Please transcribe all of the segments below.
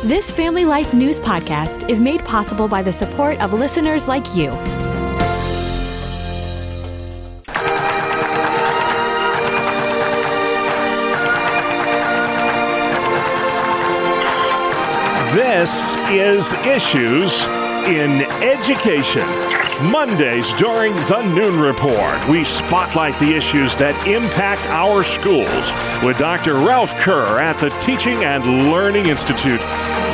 This Family Life News podcast is made possible by the support of listeners like you. This is Issues in Education. Mondays during the Noon Report, we spotlight the issues that impact our schools with Dr. Ralph Kerr at the Teaching and Learning Institute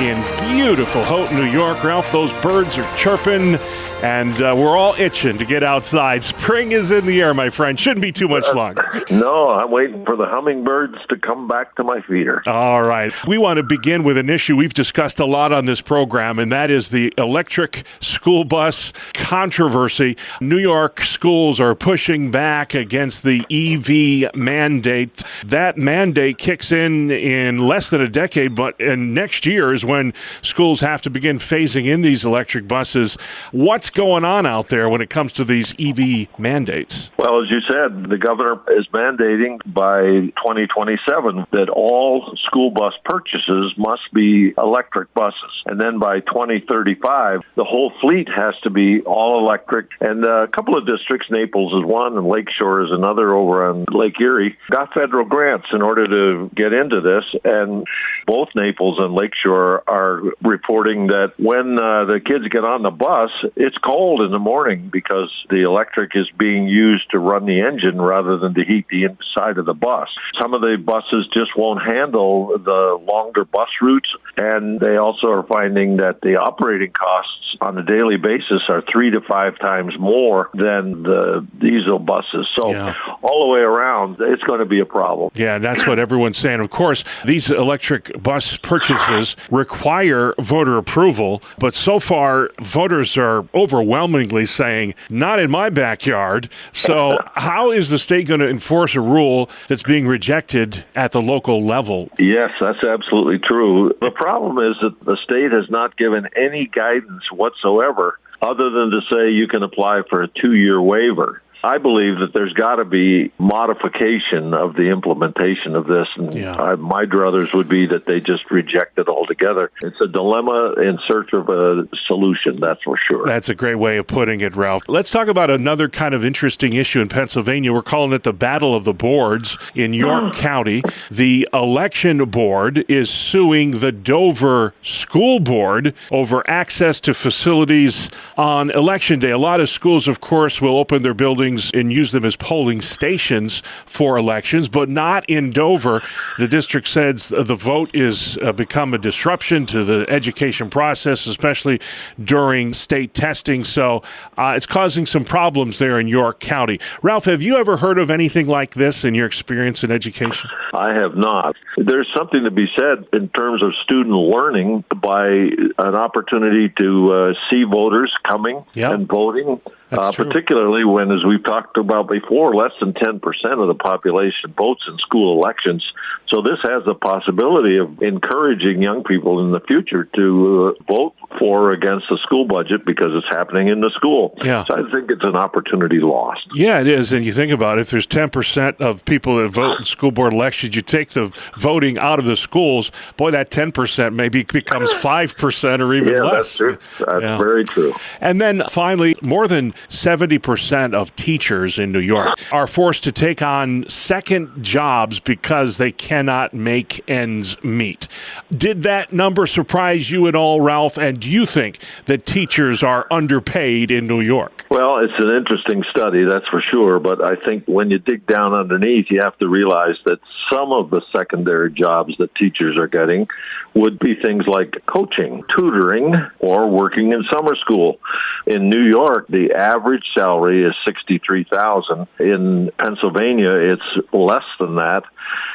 in beautiful Houghton, New York. Ralph, those birds are chirping, and we're all itching to get outside. Spring is in the air, my friend. Shouldn't be too much longer. No, I'm waiting for the hummingbirds to come back to my feeder. All right. We want to begin with an issue we've discussed a lot on this program, and that is the electric school bus controversy. New York schools are pushing back against the EV mandate. That mandate kicks in less than a decade, and next year is when schools have to begin phasing in these electric buses. What's going on out there when it comes to these EV mandates? Well, as you said, the governor is mandating by 2027 that all school bus purchases must be electric buses. And then by 2035, the whole fleet has to be all electric. And a couple of districts, Naples is one and Lakeshore is another over on Lake Erie, got federal grants in order to get into this. And both Naples and Lakeshore are reporting that when the kids get on the bus, it's cold in the morning because the electric is being used to run the engine rather than to heat the inside of the bus. Some of the buses just won't handle the longer bus routes, and they also are finding that the operating costs on a daily basis are 3 to 5 times more than the diesel buses. So all the way around, it's going to be a problem. Yeah, that's what everyone's saying. Of course, these electric bus purchases require voter approval, but so far, voters are overwhelmingly saying, not in my backyard. So how is the state going to enforce a rule that's being rejected at the local level? Yes, that's absolutely true. The problem is that the state has not given any guidance whatsoever other than to say you can apply for a 2-year waiver. I believe that there's got to be modification of the implementation of this, and my druthers would be that they just reject it altogether. It's a dilemma in search of a solution, that's for sure. That's a great way of putting it, Ralph. Let's talk about another kind of interesting issue in Pennsylvania. We're calling it the Battle of the Boards in York County. The election board is suing the Dover School Board over access to facilities on Election Day. A lot of schools, of course, will open their buildings and use them as polling stations for elections, but not in Dover. The district says the vote is become a disruption to the education process, especially during state testing. So it's causing some problems there in York County. Ralph, have you ever heard of anything like this in your experience in education? I have not. There's something to be said in terms of student learning by an opportunity to see voters coming and voting. Particularly when, as we've talked about before, less than 10% of the population votes in school elections. So this has the possibility of encouraging young people in the future to vote for or against the school budget because it's happening in the school. Yeah. So I think it's an opportunity lost. Yeah, it is. And you think about it, if there's 10% of people that vote in school board elections, you take the voting out of the schools, boy, that 10% maybe becomes 5% or even less. That's true. That's very true. And then finally, more than 70% of teachers in New York are forced to take on second jobs because they cannot make ends meet. Did that number surprise you at all, Ralph? And do you think that teachers are underpaid in New York? Well, it's an interesting study, that's for sure. But I think when you dig down underneath, you have to realize that some of the secondary jobs that teachers are getting would be things like coaching, tutoring, or working in summer school. In New York, the average salary is $63,000. In Pennsylvania, it's less than that.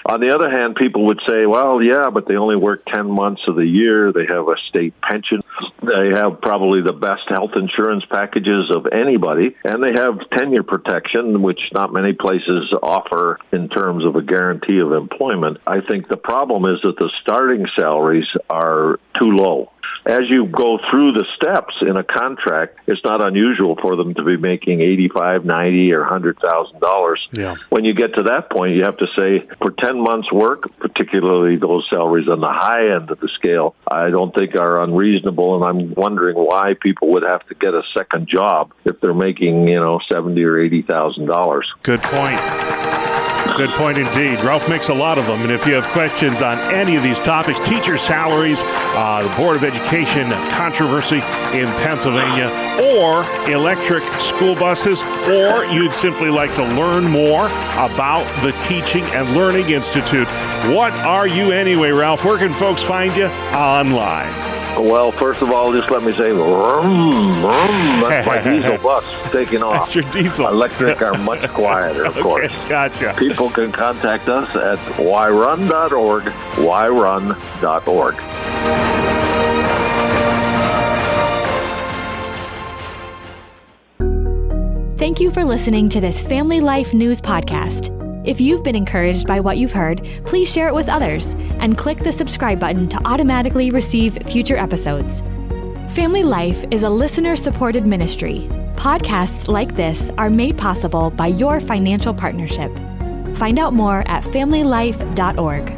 On the other hand, people would say, well, yeah, but they only work 10 months of the year. They have a state pension. They have probably the best health insurance packages of anybody. And they have tenure protection, which not many places offer in terms of a guarantee of employment. I think the problem is that the starting salaries are too low. as you go through the steps in a contract, it's not unusual for them to be making $85,000, $90,000, or $100,000. Yeah. When you get to that point, you have to say, for 10 months' work, particularly those salaries on the high end of the scale, I don't think are unreasonable, and I'm wondering why people would have to get a second job if they're making, $70,000 or $80,000. Good point. Good point indeed. Ralph makes a lot of them. And if you have questions on any of these topics, teacher salaries, the Board of Education controversy in Pennsylvania, or electric school buses, or you'd simply like to learn more about the Teaching and Learning Institute, what are you anyway, Ralph? Where can folks find you online? Well, first of all, just let me say, vroom, vroom. That's my diesel bus taking off. That's your diesel. Electric are much quieter, of course. Gotcha. People can contact us at yrun.org, yrun.org. Thank you for listening to this Family Life News podcast. If you've been encouraged by what you've heard, please share it with others and click the subscribe button to automatically receive future episodes. Family Life is a listener-supported ministry. Podcasts like this are made possible by your financial partnership. Find out more at familylife.org.